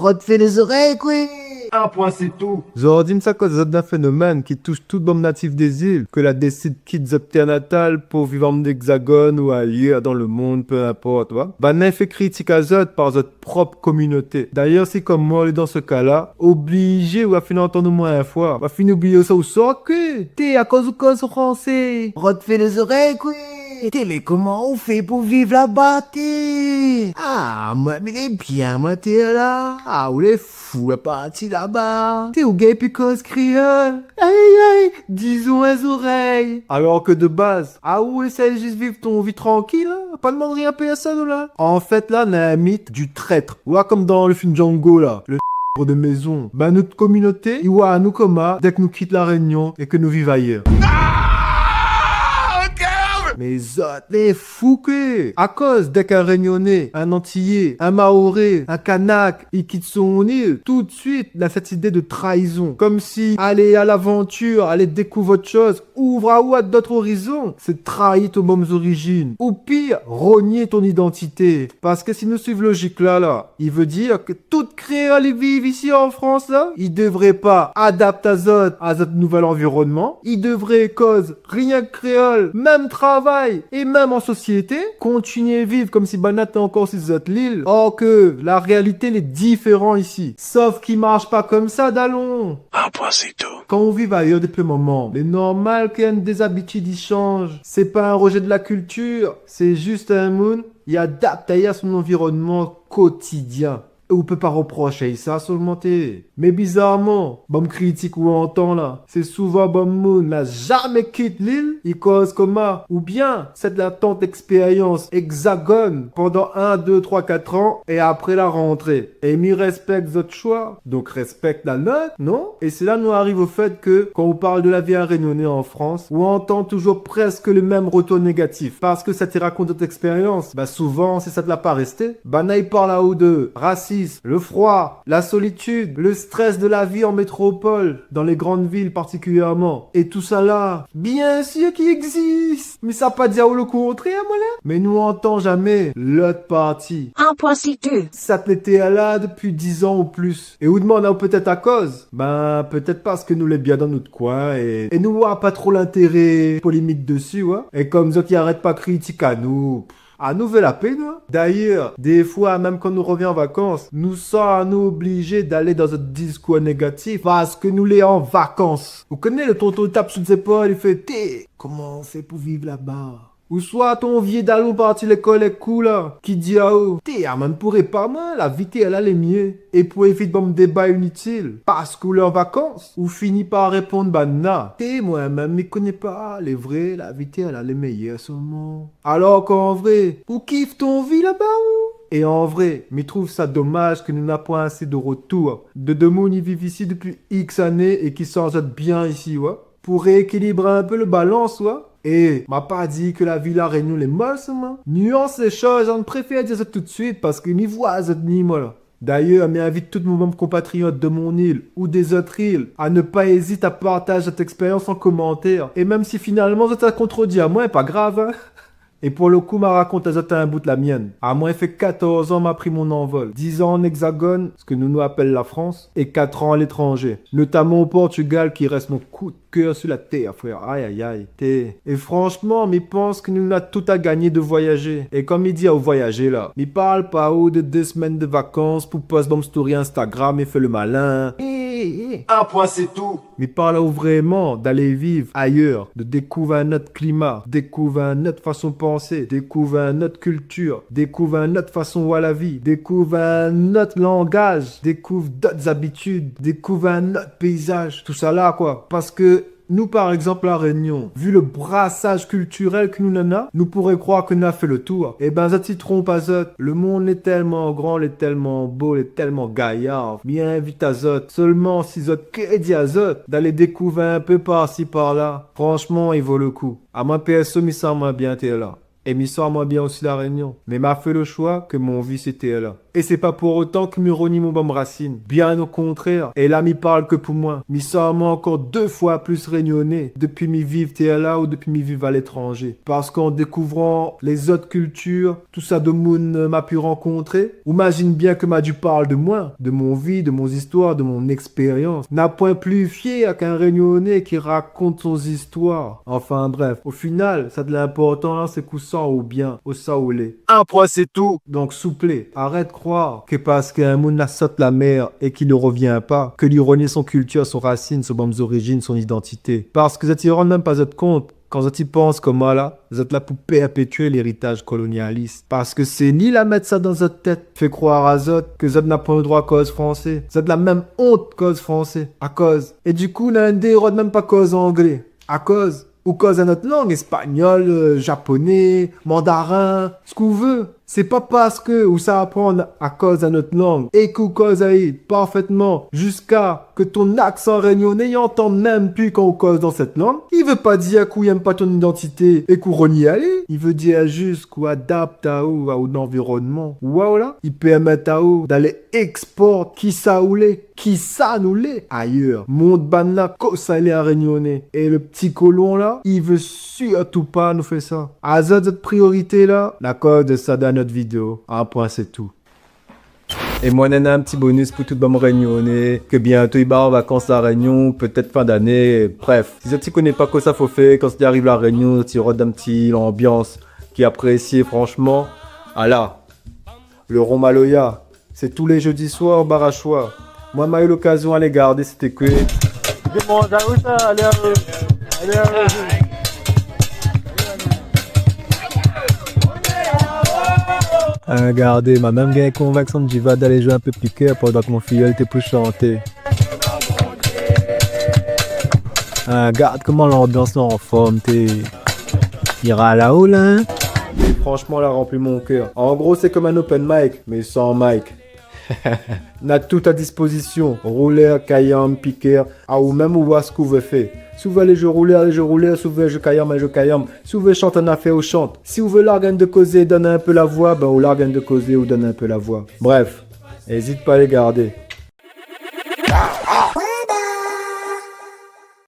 Refais les oreilles, quoi. Un point, c'est tout. Jordim, ça cause d'un phénomène qui touche tout bon natif des îles, que la décide quitte sa terre natale pour vivre en hexagone ou ailleurs dans le monde, peu importe, va. N'a fait critique à Zot par votre propre communauté. D'ailleurs, c'est comme moi, dans ce cas-là, obligé ou à finir entendre au moins une fois. Va finir oublier ça ou ça, que t'es à cause ou cause français. Refais les oreilles, quoi. T'es, mais comment on fait pour vivre là-bas, t'es? Ah, moi, mais les bien, moi, t'es là. Ah, où les fous, la partie là-bas. T'es où gay puis cause créole? Aïe, aïe, disons les oreilles. Alors que de base, ah où essaye juste vivre ton vie tranquille, hein? Pas demander rien à payer à ça, là. En fait, là, on a un mythe du traître. Ouais, comme dans le film Django, là. Le de maison. Notre communauté, il voit à nous comme dès que nous quittons la Réunion et que nous vivons ailleurs. Mais zot, les fous que! À cause dès qu'un Réunionnais, un Antillais, un Mahorais, un Kanak, il quitte son île, tout de suite, il a cette idée de trahison. Comme si aller à l'aventure, aller découvrir autre chose, ouvre à ouat d'autres horizons, c'est trahir tes mêmes origines. Ou pire, rogner ton identité. Parce que si nous suivons logique là, il veut dire que toute créole qui vivent ici en France là, ils devraient pas adapter à notre nouvel environnement. Ils devraient cause rien que créole, même travail, et même en société, continuer à vivre comme si Banat était encore sur cette île. Or que la réalité elle est différente ici. Sauf qu'il marche pas comme ça, Dallon. Un point, c'est tout. Quand on vit ailleurs depuis un moment, c'est normal qu'il y ait des habitudes qui changent. C'est pas un rejet de la culture, c'est juste un monde qui adapte à son environnement quotidien. Et on peut pas reprocher ça seulement t'es. Mais bizarrement, bon critique ou entend là, c'est souvent bon monde n'a jamais quitté l'île, il cause comment? Ou bien, cette latente expérience hexagone pendant 1, 2, 3, 4 ans et après la rentrée. Et m'y respecte votre choix, donc respecte la note, non? Et c'est là nous arrive au fait que, quand on parle de la vie à Réunionnais en France, on entend toujours presque le même retour négatif. Parce que ça te raconte d'autres expériences, bah souvent, si ça te l'a pas resté, bah n'a il parle là-haut de racisme, le froid, la solitude, le stress de la vie en métropole, dans les grandes villes particulièrement. Et tout ça là, bien sûr qu'il existe. Mais ça pas dire le contraire, moi là. Mais nous entend jamais l'autre partie. Un point, c'est tout. Ça te l'était là depuis 10 ans ou plus. Et vous demandez peut-être à cause? Ben, peut-être parce que nous l'est bien dans notre coin et nous voit pas trop l'intérêt polémique dessus, ouais. Et comme ça qui arrête pas critique à nous. À nous fait la peine, hein? D'ailleurs, des fois, même quand nous revenons en vacances, nous sommes à nous obligés d'aller dans un discours négatif parce que nous les en vacances. Vous connaissez le tonton tape sur ses épaules, il fait t'es, comment on fait pour vivre là-bas? Ou soit ton vieux d'allons parti l'école est cool là, qui dit à eux, t'es, man, pourrait pas mal, la vie elle a les mieux. Et pour éviter bon débat inutile, parce que vous en vacances, ou finit par répondre, bah na, t'es, moi-même, me connais pas, les vrais, la vie elle a les meilleurs seulement. Alors qu'en vrai, ou kiffe ton vie là-bas ou? Et en vrai, je trouve ça dommage que nous n'avons pas assez de retour. De deux mondes qui vivent ici depuis X années et qui s'en sortent bien ici, ouais. Pour rééquilibrer un peu le balance, ouais. Et m'a pas dit que la ville à Réunion les molle seulement. Nuance les choses, on préfère dire ça tout de suite parce que m'y voit cette niveau là. D'ailleurs, m'invite tous mes compatriotes de mon île ou des autres îles à ne pas hésiter à partager cette expérience en commentaire. Et même si finalement ça t'a contredit à moi, pas grave, hein. Et pour le coup, ma raconte à un bout de la mienne. À moi, il fait 14 ans, m'a pris mon envol. 10 ans en hexagone, ce que nous appelle la France, et 4 ans à l'étranger. Notamment au Portugal, qui reste mon coup de cœur sur la terre, frère. Aïe, aïe, aïe. Et franchement, mais pense que nous avons tout à gagner de voyager. Et comme il dit à voyager là, il parle pas haut de 2 semaines de vacances pour poster bon story Instagram et fait le malin. Un point, c'est tout. Mais parle vraiment d'aller vivre ailleurs, de découvrir un autre climat, découvrir une autre façon de penser, découvrir une autre culture, découvrir une autre façon de voir la vie, découvrir un autre langage, découvrir d'autres habitudes, découvrir un autre paysage, tout ça là quoi. Parce que nous, par exemple, à Réunion, vu le brassage culturel que nous en avons, nous pourrions croire que nous avons fait le tour. Eh ben, ça t'y trompe à Zot. Le monde est tellement grand, il est tellement beau, il est tellement gaillard. Bien vite à Zot. Seulement, si Zot crédit à Zot, d'aller découvrir un peu par-ci, par-là, franchement, il vaut le coup. À moi, PSO, m'y sent moins bien, t'es là. Et m'y sent moins bien aussi la Réunion. Mais m'a fait le choix que mon vie, c'était là. Et c'est pas pour autant que Muroni mon bombe racine. Bien au contraire. Et là, m'y parle que pour moi. M'y sent moi encore 2 fois plus réunionnais depuis m'y vivre là ou depuis m'y vivre à l'étranger. Parce qu'en découvrant les autres cultures, tout ça de moun m'a pu rencontrer, imagine bien que m'a dû parler de moi, de mon vie, de mon histoire, de mon expérience. N'a point plus fier qu'un réunionnais qui raconte son histoire. Enfin bref, au final, ça de l'important là, c'est qu'on sent au bien, au ça au lait. Un point c'est tout. Donc souple, arrête de croire que parce qu'un moun la saute la mer et qu'il ne revient pas, que lui renier son culture, son racine, son bonnes origines, son identité. Parce que ça t'y rend même pas compte. Quand vous y pensez comme moi là, vous êtes là pour perpétuer l'héritage colonialiste. Parce que c'est ni la mettre ça dans votre tête, fait croire à Zot que vous n'avez pas le droit à cause français. Vous êtes la même honte cause français. À cause. Et du coup, l'un des héros même pas cause anglais. À cause. Ou cause à notre langue, espagnol, japonais, mandarin, ce qu'on veut. C'est pas parce que ou ça apprend à cause à notre langue et qu'on cause à y parfaitement jusqu'à que ton accent réunionnais entende même plus quand on cause dans cette langue. Il veut pas dire qu'on aime pas ton identité et qu'on renie aller. Il veut dire juste qu'on adapte à l'environnement. Voilà. Il permet à d'aller exporter qui ça ou les, qui ça nous l'est ailleurs. Monde ban là, ça l'est à réunionnais. Et le petit colon là, il veut surtout pas nous faire ça. À cette priorité là, la cause de ça dans notre vidéo. Un point, c'est tout. Et moi, on a un petit bonus pour tout le monde réunionnais, que bientôt il va en vacances à la Réunion, peut-être fin d'année, bref. Si tu ne connais pas quoi ça faut faire, quand tu arrives à la Réunion, tu rôdes un petit l'ambiance qui est appréciée franchement. Ah là, le rond Maloya, c'est tous les jeudis soirs au bar à choix. Moi, j'ai eu l'occasion d'aller garder, c'était que... Regardez, ma même gagné convaincu de Jiva d'aller jouer un peu plus cœur pendant que mon filleul était pour chanter. Regarde comment l'ambiance est en forme, t'es... Ira là-haut, là, hein? Et franchement, elle a rempli mon cœur. En gros, c'est comme un open mic, mais sans mic. On a tout à disposition. Rouleur, kayam, piqueur, ou même voir ce qu'on veut faire. Si vous voulez les jeux rouleurs, si vous voulez les jeux kayam, si vous voulez chanter un affaire, on chante. Si vous voulez l'organe de causer, donner un peu la voix, ben ou l'organe de causer, ou donner un peu la voix. Bref, n'hésite pas à les garder.